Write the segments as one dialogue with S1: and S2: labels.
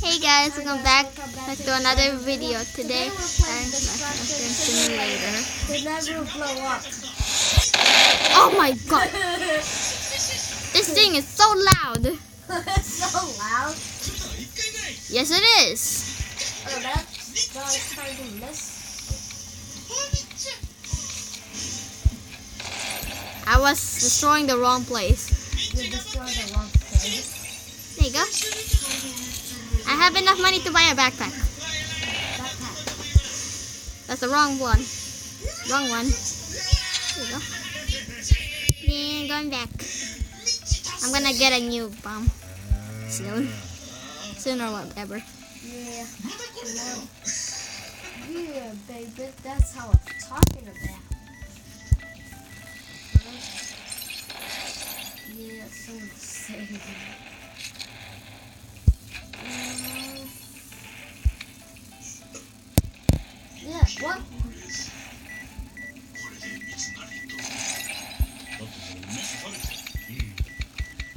S1: Hey guys, welcome back to another video. Today,
S2: We're
S1: I'm
S2: playing
S1: Destruction
S2: Destruction
S1: Simulator.
S2: Simulator. They never blow up.
S1: Oh my god! This thing is so loud!
S2: It's so loud.
S1: Yes, it is!
S2: Oh, that's what I was trying to miss.
S1: I was destroying the wrong place.
S2: You destroyed the wrong place.
S1: There you go. I have enough money to buy a backpack.
S2: Backpack.
S1: That's the wrong one. Wrong one. There you go. Yeah, going back. I'm gonna get a new bomb soon. Soon or whatever.
S2: Yeah. Yeah, baby. That's how it's talking about. Yeah, so insane. Yeah, what?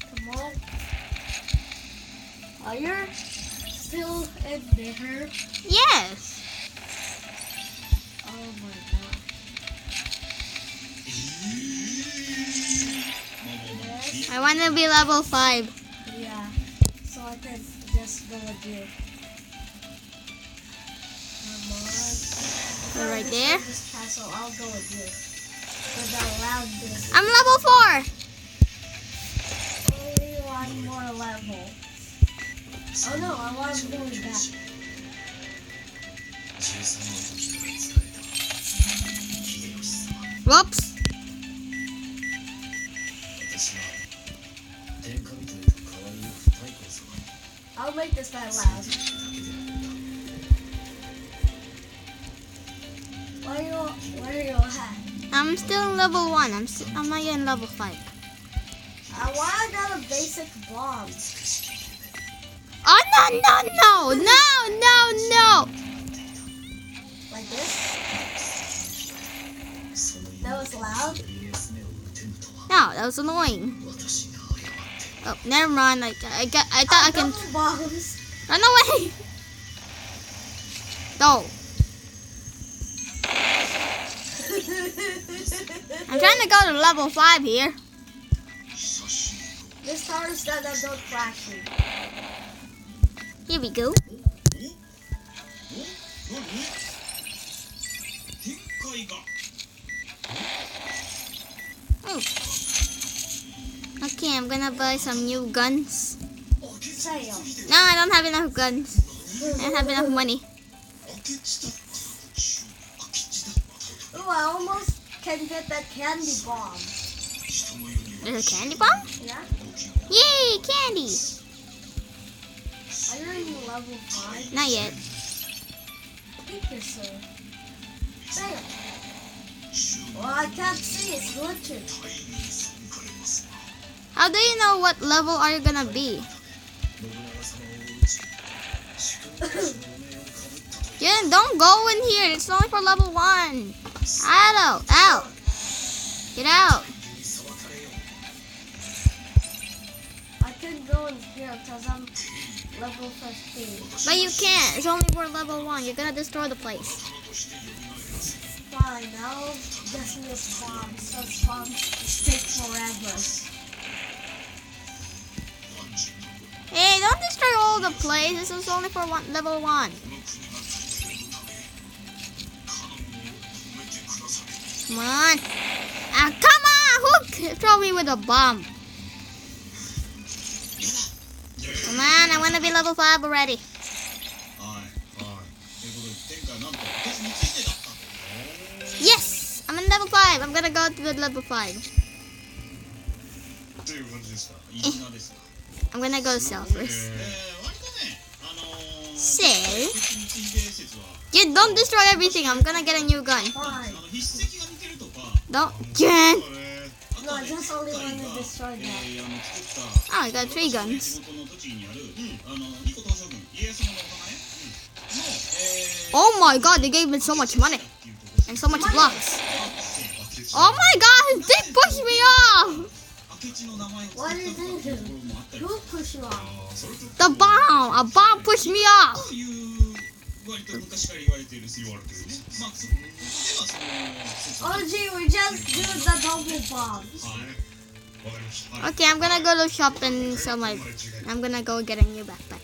S2: Come on. Are you still in there?
S1: Yes!
S2: Oh my god. Yes.
S1: I want to be level 5.
S2: Yeah. So I can just go with you. Come on.
S1: So right there.
S2: This castle, I'll go with you. Because I allowed this.
S1: I'm level 4!
S2: Only one more level. Oh no, I want to go back.
S1: Whoops!
S2: I'll make this that loud. Where are you at?
S1: I'm still in level 1. I'm not yet in level 5.
S2: I want to get a basic bomb.
S1: Oh no!
S2: Like this? That was loud?
S1: No, that was annoying. Oh, never mind. I thought I can
S2: Double bombs.
S1: run away. No, I'm trying to go to level 5 here.
S2: This tower is that don't crash you.
S1: Here we go. Oh. Okay, I'm gonna buy some new guns.
S2: Sale.
S1: No, I don't have enough guns. I don't have enough money.
S2: Ooh, I almost can get that candy bomb.
S1: There's a candy bomb?
S2: Yeah?
S1: Yay, candy!
S2: Are you in level 5?
S1: Not yet.
S2: I think you're so. Sale. Well, I can't see. It's glitching.
S1: How do you know what level are you gonna be? Yeah, don't go in here. It's only for level 1. Out! Get out!
S2: I can go in here because I'm level 15.
S1: But you can't. It's only for level 1. You're gonna destroy the place.
S2: Fine, I'll just miss bombs. Those bombs take forever.
S1: Hey, don't destroy all the place. This is only for level 1. Come on. Ah, come on! Who throw me with a bomb? Come on, I want to be level 5 already. Yes! I'm in level 5. I'm gonna go to the level 5. I'm gonna go sell first. Sell? You don't destroy everything. I'm gonna get a new gun.
S2: Fine.
S1: Don't. Jen!
S2: No, I just only want to destroy that.
S1: Oh, I got 3 guns. Oh my god, they gave me so much money. And so much blocks. Oh my god, they pushed me off!
S2: What did they do? Who pushed you off?
S1: The bomb! A bomb push me off.
S3: という割と昔から言われているですね。まあそこでは
S2: OG, we just do the double bombs.
S3: わかりました。
S1: Okay, I'm gonna go to shop and sell my. I'm gonna go get a new backpack.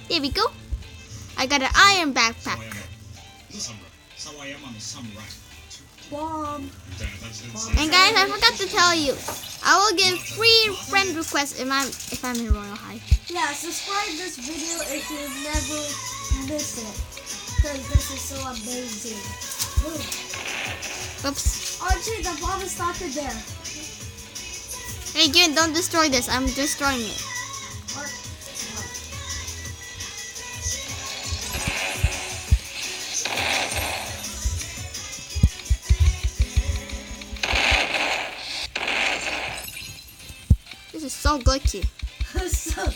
S1: There we go. I got an iron backpack.
S3: 沢山の侍
S2: Bomb.
S3: みたいな感じです
S1: And guys, I forgot to tell you, I will give free friend requests if I'm in Royal High.
S2: Yeah, subscribe this video if you never miss it. Because this is so amazing. Ooh.
S1: Oops.
S2: OG, the bomb is started there.
S1: Hey, Jun, don't destroy this. I'm destroying it.
S2: What?
S1: This is so glitchy.
S2: So cool.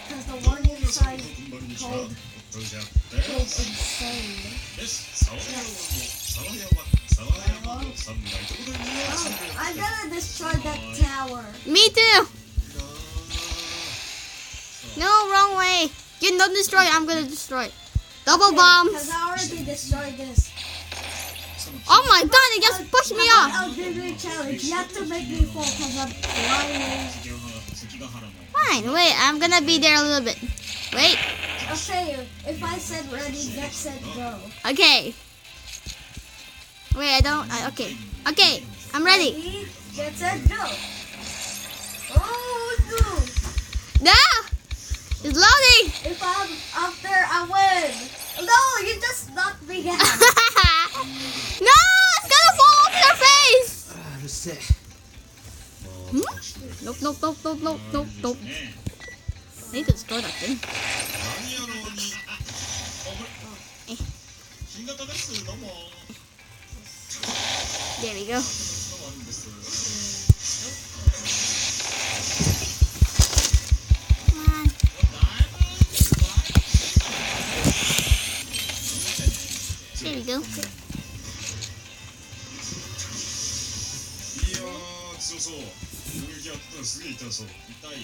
S2: Because the one inside called insane.
S3: 沢山の侍ということで
S2: Oh, I'm gonna destroy that tower.
S1: Me too. No, wrong way. Jun, don't destroy it. I'm gonna destroy it. Double bombs.
S2: Because I already destroyed this.
S1: Oh my god, it just pushed me off.
S2: I'll give you a challenge. You have to make me fall because I'm flying.
S1: Fine, wait. I'm gonna be there a little bit. Wait.
S2: Okay, if I said ready, get set, go.
S1: Okay. Wait, I don't. Okay. Okay, I'm ready.
S2: Ready, get set, go. Oh no!
S1: No! It's loading.
S2: If I'm up there, I win. No, you just knocked me down.
S1: No! It's gonna fall off your face! Hmm? Nope, nope, nope, nope, nope, nope, nope. I need to destroy that thing.
S3: 新型ですどうも
S1: There we go. Come on. There we go.
S3: いやー強そう攻撃やったらすげえ痛そう痛いよ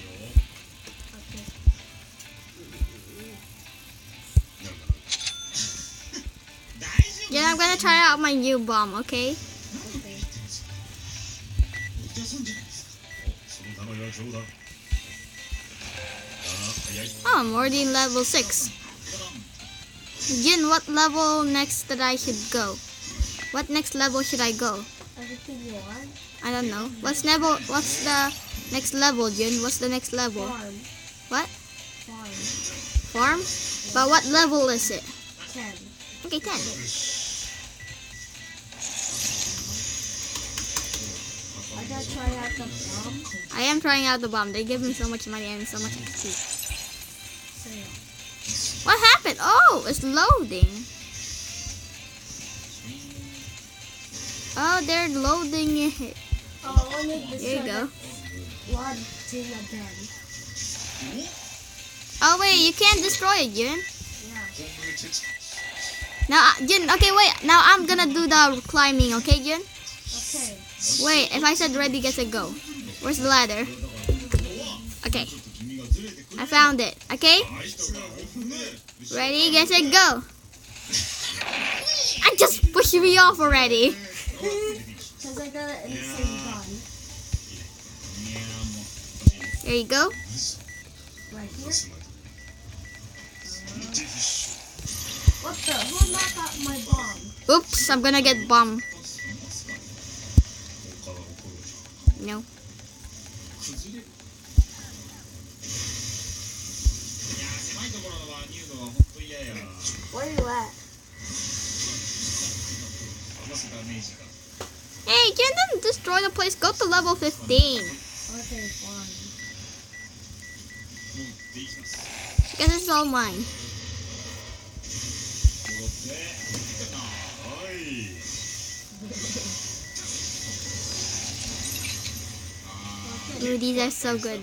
S1: Yeah, I'm gonna try out my new bomb, okay?
S3: その弾は冗談
S1: Oh, I'm already in level 6. Jin, what level next that I should go? What next level should I go?
S2: Everything you want.
S1: I don't know. What's the next level, Jin? What's the next level?
S2: Farm.
S1: What?
S2: Farm.
S1: Farm? But what level is it?
S2: 10.
S1: Okay, 10.
S2: I gotta try out the bomb.
S1: I am trying out the bomb. They give me so much money and so much XP.
S2: Sale.
S1: What happened? Oh, it's loading. Oh, they're loading it.
S2: Oh, I need this
S1: There you go.
S2: one thing again.
S1: Oh, wait, you can't destroy it, Jin.
S2: Yeah.
S1: Now, Jin, okay, wait. Now I'm gonna do the climbing, okay, Jin?
S2: Okay.
S1: Wait, if I said ready, get set, go. Where's the ladder? Okay. I found it, okay? Ready, get set, go. I just pushed me off already.
S2: Because I got an insane gun.
S1: There you go.
S2: Right here. What the? Who knocked out my bomb?
S1: Oops, I'm gonna get bombed. No.
S2: Where you at?
S1: Hey, you didn't destroy the place. Go to level 15.
S2: Okay, fine.
S1: Because it's all mine. Ooh, these are so good.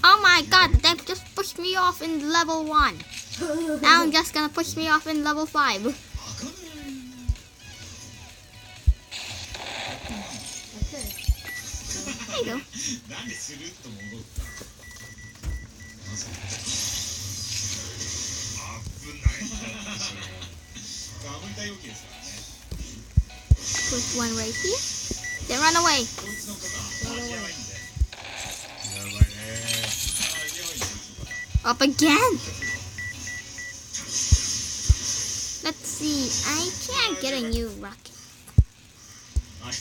S1: Oh my god, the deck just pushed me off in level 1. Now I'm just gonna push me off in level 5. There you go.
S3: 何すると戻ったまず危ないんだってそれはガム体容器ですからね
S1: Put one right here. Then run away.
S3: こいつの肩マジやばいんでやばいねマジやばいんでこいつの肩
S1: Up again. Let's see. I can't get a new rocket.
S3: はい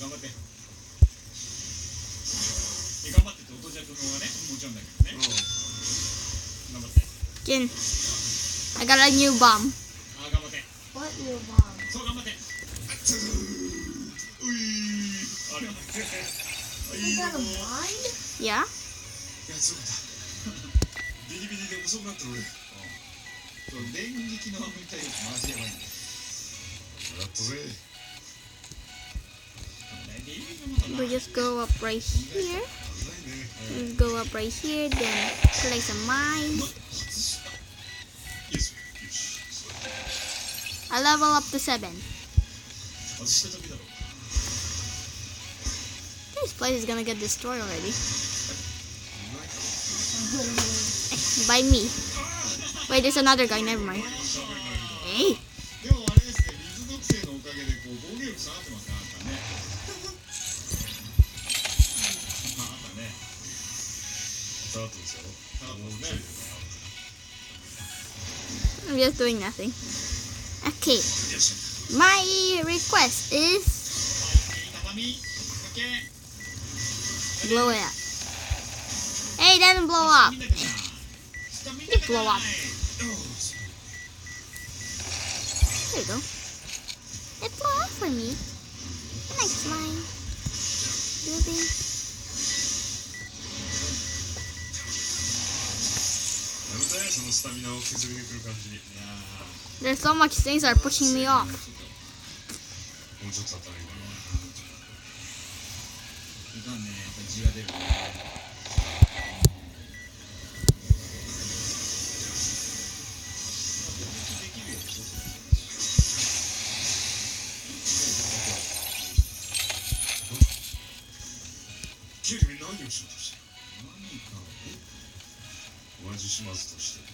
S3: 頑張って頑張ってって音じゃくのはねもちろんだけどね頑張って
S1: Jin, I got a new bomb.
S3: あ頑張って
S2: What new bomb?
S3: そう頑張ってあっつーういあれあ
S2: You
S3: いい
S2: got
S3: の
S2: a
S3: い
S2: blind?
S1: Yeah?
S3: やすごかったビリビリで遅くなってる俺そう電撃のアムみたいなマジやばいんだやったぜ
S1: We just go up right here. We go up right here, then place a mine. I level up to 7.
S3: 外した時だろ
S1: This place is gonna get destroyed already. By me. Wait, there's another guy, never mind. Hey!
S3: でもあれですね水属性のおかげでこう防御力下がってますねあんたねあんたねスタートですよスタートですね
S1: I'm just doing nothing. Okay. My request is
S3: 畳 OK
S1: blow it up. Hey, it doesn't blow up.
S3: みんな
S1: You blow up. There you go. It blew up for me. Nice mine. Building.
S3: やめてそのスタミナを削りにくる感じいや
S1: There's so much things that are pushing me off.
S3: もうちょっと当たるかないかんねやっぱ血が出るね君何をしようとしてる何かをお味しますとして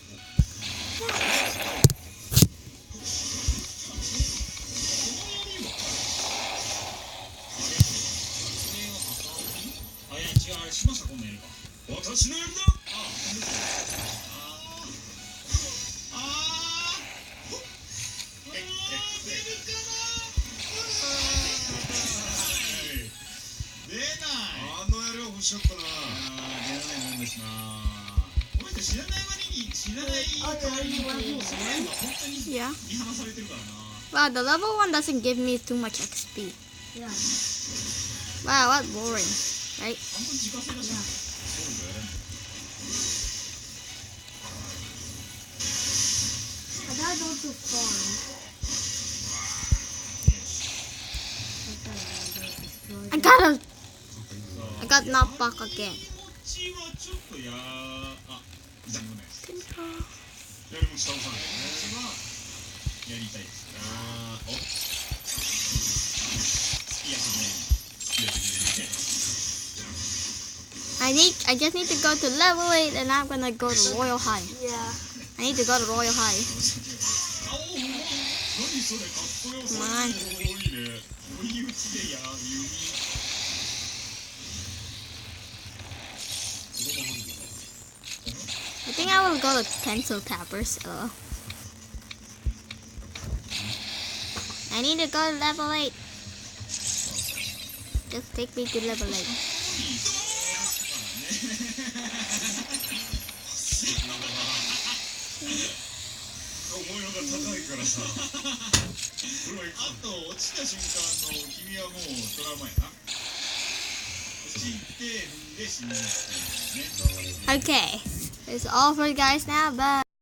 S3: あいや違うあれしましたこんなやりか私のやりだあのやりは欲しかったな出ないもんですなお前って知らない割に知らない代わりにこうその辺は本当に
S1: Yeah.
S3: 見放されてるからな
S1: Wow, the level 1 doesn't give me too much XP.
S2: Yeah.
S1: Wow, what boring. Right?
S3: 半分自家製だしなそうだよ
S2: I gotta go to farm.
S1: I got knocked back again.
S3: こっちはちょっとあ残念ですやりも下をさんでこっちはやりたいですおいや
S1: I just need to go to level 8 and I'm gonna go to Royal High.
S2: Yeah.
S1: I need to go to Royal High.
S3: 何それかっこよさ
S1: Come on.
S3: いいね追い打ちで弓
S1: I think I will go to Pencil Tappers. I need to go to level 8. Just take me to level 8.
S3: 思いのが高いからさあと落ちた瞬間の君はもうトラウマやな落ちて踏んで死ぬっていうね
S1: Okay, that's all for you guys now. Bye.